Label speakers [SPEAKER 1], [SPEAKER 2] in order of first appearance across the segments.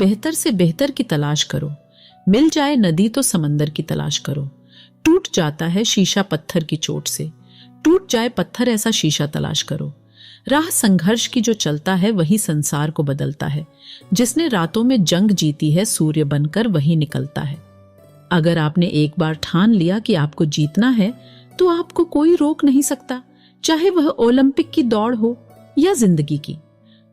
[SPEAKER 1] बेहतर से बेहतर की तलाश करो। मिल जाए नदी तो समंदर की तलाश करो। टूट जाता है शीशा पत्थर की चोट से, टूट जाए पत्थर ऐसा शीशा तलाश करो। राह संघर्ष की जो चलता है वही संसार को बदलता है। जिसने रातों में जंग जीती है सूर्य बनकर वही निकलता है। अगर आपने एक बार ठान लिया कि आपको जीतना है तो आपको कोई रोक नहीं सकता, चाहे वह ओलंपिक की दौड़ हो या जिंदगी की।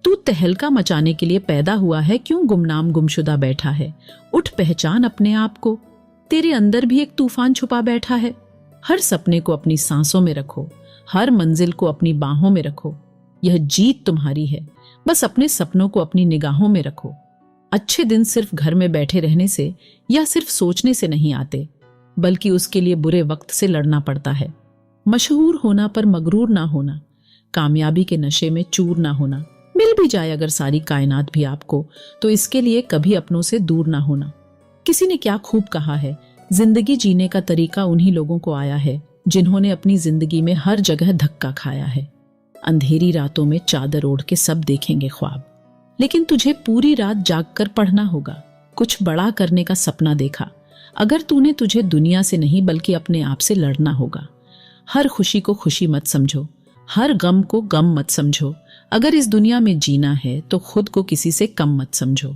[SPEAKER 1] तू तहलका मचाने के लिए पैदा हुआ है, क्यों गुमनाम गुमशुदा बैठा है? उठ पहचान अपने आप को, तेरे अंदर भी एक तूफान छुपा बैठा है। हर सपने को अपनी सांसों में रखो, हर मंजिल को अपनी बाहों में रखो। यह जीत तुम्हारी है, बस अपने सपनों को अपनी निगाहों में रखो। अच्छे दिन सिर्फ घर में बैठे रहने से या सिर्फ सोचने से नहीं आते, बल्कि उसके लिए बुरे वक्त से लड़ना पड़ता है। मशहूर होना पर मगरूर ना होना, कामयाबी के नशे में चूर ना होना। मिल भी जाए अगर सारी कायनात भी आपको, तो इसके लिए कभी अपनों से दूर ना होना। किसी ने क्या खूब कहा है, जिंदगी जीने का तरीका उन्हीं लोगों को आया है जिन्होंने अपनी जिंदगी में हर जगह धक्का खाया है। अंधेरी रातों में चादर ओढ़ के सब देखेंगे ख्वाब, लेकिन तुझे पूरी रात जागकर पढ़ना होगा। कुछ बड़ा करने का सपना देखा, अगर तूने तुझे दुनिया से नहीं बल्कि अपने आप से लड़ना होगा। हर खुशी को खुशी मत समझो, हर गम को गम मत समझो। अगर इस दुनिया में जीना है तो खुद को किसी से कम मत समझो।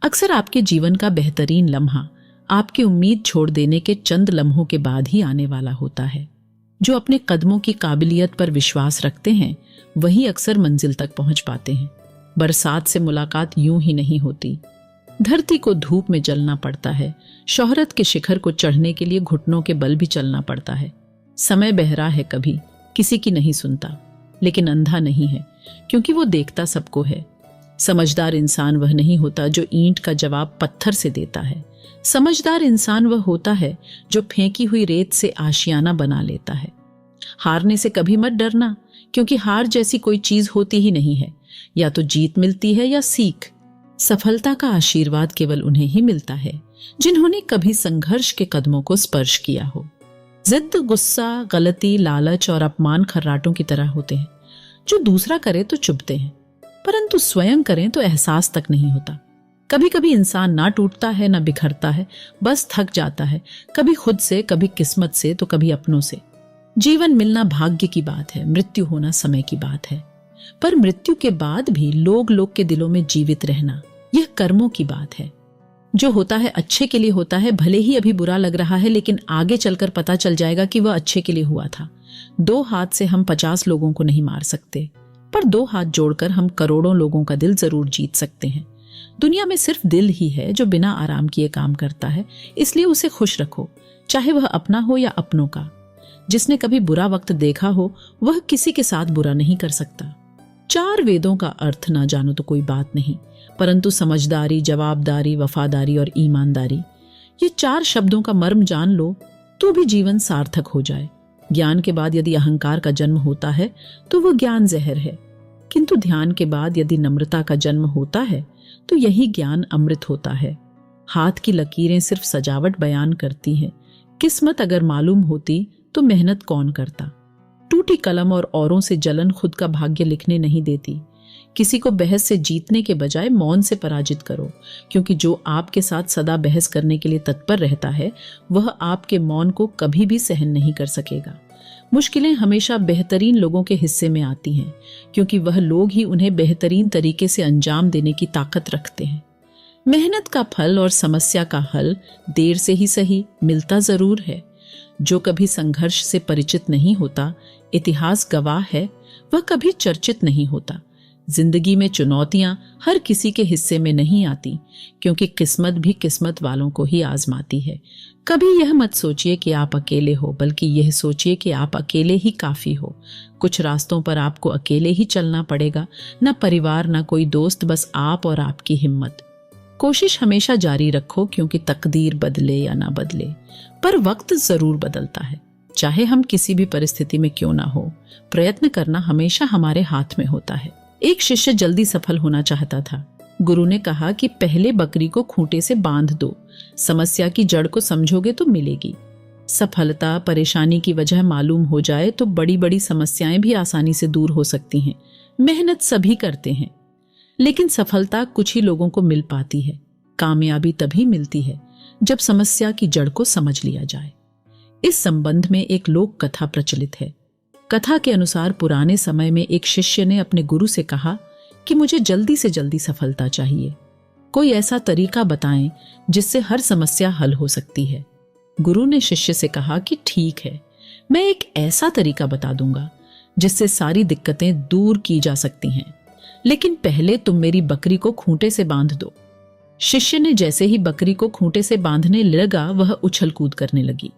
[SPEAKER 1] अक्सर आपके जीवन का बेहतरीन लम्हा आपकी उम्मीद छोड़ देने के चंद लम्हों के बाद ही आने वाला होता है। जो अपने कदमों की काबिलियत पर विश्वास रखते हैं वही अक्सर मंजिल तक पहुंच पाते हैं। बरसात से मुलाकात यूं ही नहीं होती। धरती को धूप में जलना पड़ता है। शोहरत के शिखर को चढ़ने के लिए घुटनों के बल भी चलना पड़ता है। समय बहरा है, कभी किसी की नहीं सुनता, लेकिन अंधा नहीं है, क्योंकि वो देखता सबको है। समझदार इंसान वह नहीं होता जो ईंट का जवाब पत्थर से देता है। समझदार इंसान वह होता है जो फेंकी हुई रेत से आशियाना बना लेता है। हारने से कभी मत डरना, क्योंकि हार जैसी कोई चीज होती ही नहीं है। या तो जीत मिलती है या सीख। सफलता का आशीर्वाद केवल उन्हें ही मिलता है जिन्होंने कभी संघर्ष के कदमों को स्पर्श किया हो। जिद, गुस्सा, गलती, लालच और अपमान खर्राटों की तरह होते हैं जो दूसरा करे तो चुभते हैं, परंतु स्वयं करें तो एहसास तक नहीं होता। कभी कभी इंसान ना टूटता है ना बिखरता है, बस थक जाता है, कभी खुद से, कभी किस्मत से, तो कभी अपनों से। जीवन मिलना भाग्य की बात है, मृत्यु होना समय की बात है। पर मृत्यु के बाद भी लोग के दिलों में जीवित रहना, यह कर्मों की बात है। जो होता है अच्छे के लिए होता है, भले ही अभी बुरा लग रहा है, लेकिन आगे चलकर पता चल जाएगा कि वह अच्छे के लिए हुआ था। 2 हाथ से हम 50 लोगों को नहीं मार सकते, पर 2 हाथ जोड़कर हम करोड़ों लोगों का दिल जरूर जीत सकते हैं। दुनिया में सिर्फ दिल ही है जो बिना आराम किए काम करता है, इसलिए उसे खुश रखो, चाहे वह अपना हो या अपनों का। जिसने कभी बुरा वक्त देखा हो वह किसी के साथ बुरा नहीं कर सकता। 4 वेदों का अर्थ ना जानो तो कोई बात नहीं, परंतु समझदारी, जवाबदारी, वफादारी और ईमानदारी, ये 4 शब्दों का मर्म जान लो तो भी जीवन सार्थक हो जाए। ज्ञान के बाद यदि अहंकार का जन्म होता है तो वह ज्ञान जहर है, किंतु ध्यान के बाद यदि नम्रता का जन्म होता है तो यही ज्ञान अमृत होता है। हाथ की लकीरें सिर्फ सजावट बयान करती हैं, किस्मत अगर मालूम होती तो मेहनत कौन करता। टूटी कलम और औरों से जलन खुद का भाग्य लिखने नहीं देती। किसी को बहस से जीतने के बजाय मौन से पराजित करो, क्योंकि जो आपके साथ सदा बहस करने के लिए तत्पर रहता है वह आपके मौन को कभी भी सहन नहीं कर सकेगा। मुश्किलें हमेशा बेहतरीन लोगों के हिस्से में आती हैं, क्योंकि वह लोग ही उन्हें बेहतरीन तरीके से अंजाम देने की ताकत रखते हैं। मेहनत का फल और समस्या का हल देर से ही सही मिलता जरूर है। जो कभी संघर्ष से परिचित नहीं होता, इतिहास गवाह है, वह कभी चर्चित नहीं होता। जिंदगी में चुनौतियां हर किसी के हिस्से में नहीं आती, क्योंकि किस्मत भी किस्मत वालों को ही आजमाती है। कभी यह मत सोचिए कि आप अकेले हो, बल्कि यह सोचिए कि आप अकेले ही काफी हो। कुछ रास्तों पर आपको अकेले ही चलना पड़ेगा, न परिवार न कोई दोस्त, बस आप और आपकी हिम्मत। कोशिश हमेशा जारी रखो, क्योंकि तकदीर बदले या ना बदले, पर वक्त जरूर बदलता है। चाहे हम किसी भी परिस्थिति में क्यों ना हो, प्रयत्न करना हमेशा हमारे हाथ में होता है। एक शिष्य जल्दी सफल होना चाहता था। गुरु ने कहा कि पहले बकरी को खूंटे से बांध दो, समस्या की जड़ को समझोगे तो मिलेगी। सफलता परेशानी की वजह मालूम हो जाए तो बड़ी बड़ी समस्याएं भी आसानी से दूर हो सकती हैं। मेहनत सभी करते हैं, लेकिन सफलता कुछ ही लोगों को मिल पाती है। कामयाबी तभी मिलती है जब समस्या की जड़ को समझ लिया जाए। इस संबंध में एक लोक कथा प्रचलित है। कथा के अनुसार पुराने समय में एक शिष्य ने अपने गुरु से कहा कि मुझे जल्दी से जल्दी सफलता चाहिए, कोई ऐसा तरीका बताएं जिससे हर समस्या हल हो सकती है। गुरु ने शिष्य से कहा कि ठीक है, मैं एक ऐसा तरीका बता दूंगा जिससे सारी दिक्कतें दूर की जा सकती हैं, लेकिन पहले तुम मेरी बकरी को खूंटे से बांध दो। शिष्य ने जैसे ही बकरी को खूंटे से बांधने लगा, वह उछल कूद करने लगी।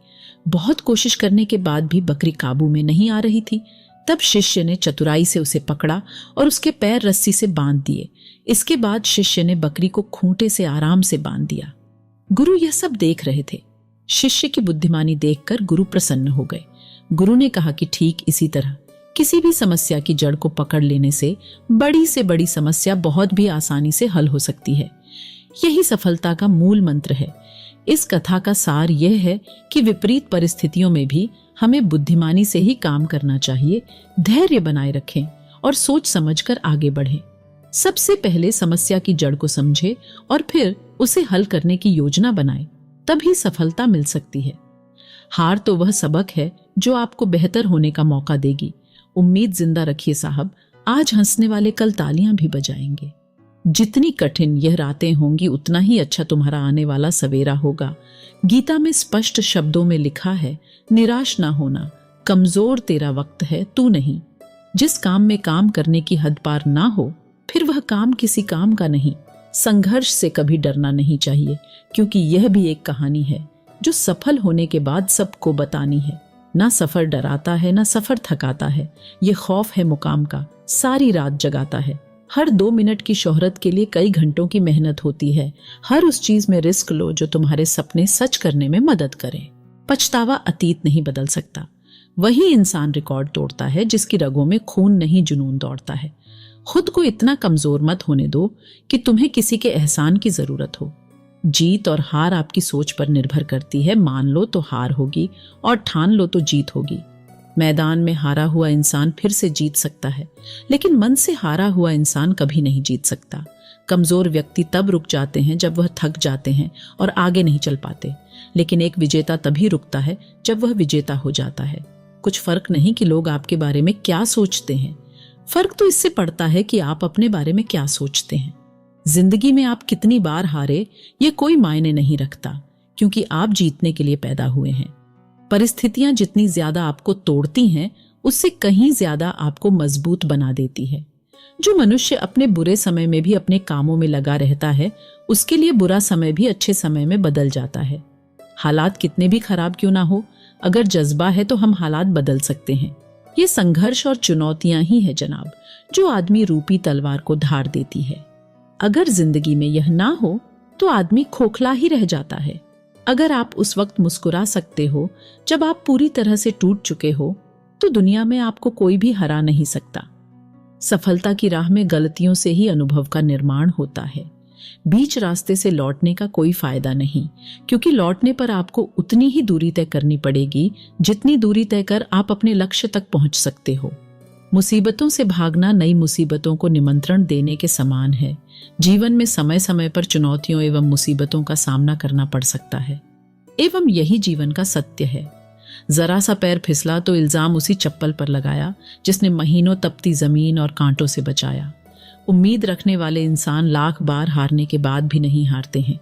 [SPEAKER 1] बहुत कोशिश करने के बाद भी बकरी काबू में नहीं आ रही थी। तब शिष्य ने चतुराई से उसे पकड़ा और उसके पैर रस्सी से बांध दिए। इसके बाद शिष्य ने बकरी को खूंटे से आराम से बांध दिया। गुरु यह सब देख रहे थे। शिष्य की बुद्धिमानी देखकर गुरु प्रसन्न हो गए। गुरु ने कहा कि ठीक इसी तरह किसी भी समस्या की जड़ को पकड़ लेने से बड़ी समस्या बहुत भी आसानी से हल हो सकती है। यही सफलता का मूल मंत्र है। इस कथा का सार यह है कि विपरीत परिस्थितियों में भी हमें बुद्धिमानी से ही काम करना चाहिए, धैर्य बनाए रखें और सोच समझकर आगे बढ़ें। सबसे पहले समस्या की जड़ को समझें और फिर उसे हल करने की योजना बनाएं, तभी सफलता मिल सकती है। हार तो वह सबक है जो आपको बेहतर होने का मौका देगी। उम्मीद जिंदा रखिए साहब, आज हंसने वाले कल तालियां भी बजाएंगे। जितनी कठिन यह रातें होंगी उतना ही अच्छा तुम्हारा आने वाला सवेरा होगा। गीता में स्पष्ट शब्दों में लिखा है, निराश ना होना, कमजोर तेरा वक्त है तू नहीं। जिस काम में काम करने की हद पार ना हो, फिर वह काम किसी काम का नहीं। संघर्ष से कभी डरना नहीं चाहिए, क्योंकि यह भी एक कहानी है जो सफल होने के बाद सबको बतानी है। ना सफर डराता है, ना सफर थकाता है। ये खौफ है मुकाम का, सारी रात जगाता है। हर 2 मिनट की शोहरत के लिए कई घंटों की मेहनत होती है। हर उस चीज में रिस्क लो जो तुम्हारे सपने सच करने में मदद करे। पछतावा अतीत नहीं बदल सकता। वही इंसान रिकॉर्ड तोड़ता है जिसकी रगों में खून नहीं, जुनून दौड़ता है। खुद को इतना कमजोर मत होने दो कि तुम्हें किसी के एहसान की जरूरत हो। जीत और हार आपकी सोच पर निर्भर करती है। मान लो तो हार होगी और ठान लो तो जीत होगी। मैदान में हारा हुआ इंसान फिर से जीत सकता है, लेकिन मन से हारा हुआ इंसान कभी नहीं जीत सकता। कमजोर व्यक्ति तब रुक जाते हैं जब वह थक जाते हैं और आगे नहीं चल पाते, लेकिन एक विजेता तभी रुकता है जब वह विजेता हो जाता है। कुछ फर्क नहीं कि लोग आपके बारे में क्या सोचते हैं, फर्क तो इससे पड़ता है कि आप अपने बारे में क्या सोचते हैं। जिंदगी में आप कितनी बार हारे ये कोई मायने नहीं रखता, क्योंकि आप जीतने के लिए पैदा हुए हैं। परिस्थितियां जितनी ज्यादा आपको तोड़ती हैं, उससे कहीं ज्यादा आपको मजबूत बना देती है। जो मनुष्य अपने बुरे समय में भी अपने कामों में लगा रहता है, उसके लिए बुरा समय भी अच्छे समय में बदल जाता है। हालात कितने भी खराब क्यों ना हो, अगर जज्बा है तो हम हालात बदल सकते हैं। ये संघर्ष और चुनौतियां ही है जनाब, जो आदमी रूपी तलवार को धार देती है। अगर जिंदगी में यह ना हो तो आदमी खोखला ही रह जाता है। अगर आप उस वक्त मुस्कुरा सकते हो जब आप पूरी तरह से टूट चुके हो, तो दुनिया में आपको कोई भी हरा नहीं सकता। सफलता की राह में गलतियों से ही अनुभव का निर्माण होता है। बीच रास्ते से लौटने का कोई फायदा नहीं, क्योंकि लौटने पर आपको उतनी ही दूरी तय करनी पड़ेगी जितनी दूरी तय कर आप अपने लक्ष्य तक पहुंच सकते हो। मुसीबतों से भागना नई मुसीबतों को निमंत्रण देने के समान है। जीवन में समय समय पर चुनौतियों एवं मुसीबतों का सामना करना पड़ सकता है, एवं यही जीवन का सत्य है। जरा सा पैर फिसला तो इल्जाम उसी चप्पल पर लगाया जिसने महीनों तपती जमीन और कांटों से बचाया। उम्मीद रखने वाले इंसान लाख बार हारने के बाद भी नहीं हारते हैं।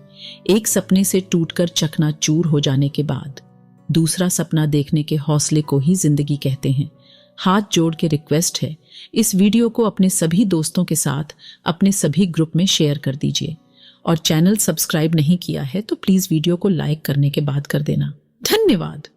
[SPEAKER 1] एक सपने से टूटकर चकनाचूर हो जाने के बाद दूसरा सपना देखने के हौसले को ही जिंदगी कहते हैं। हाथ जोड़ के रिक्वेस्ट है, इस वीडियो को अपने सभी दोस्तों के साथ अपने सभी ग्रुप में शेयर कर दीजिए, और चैनल सब्सक्राइब नहीं किया है तो प्लीज वीडियो को लाइक करने के बाद कर देना। धन्यवाद।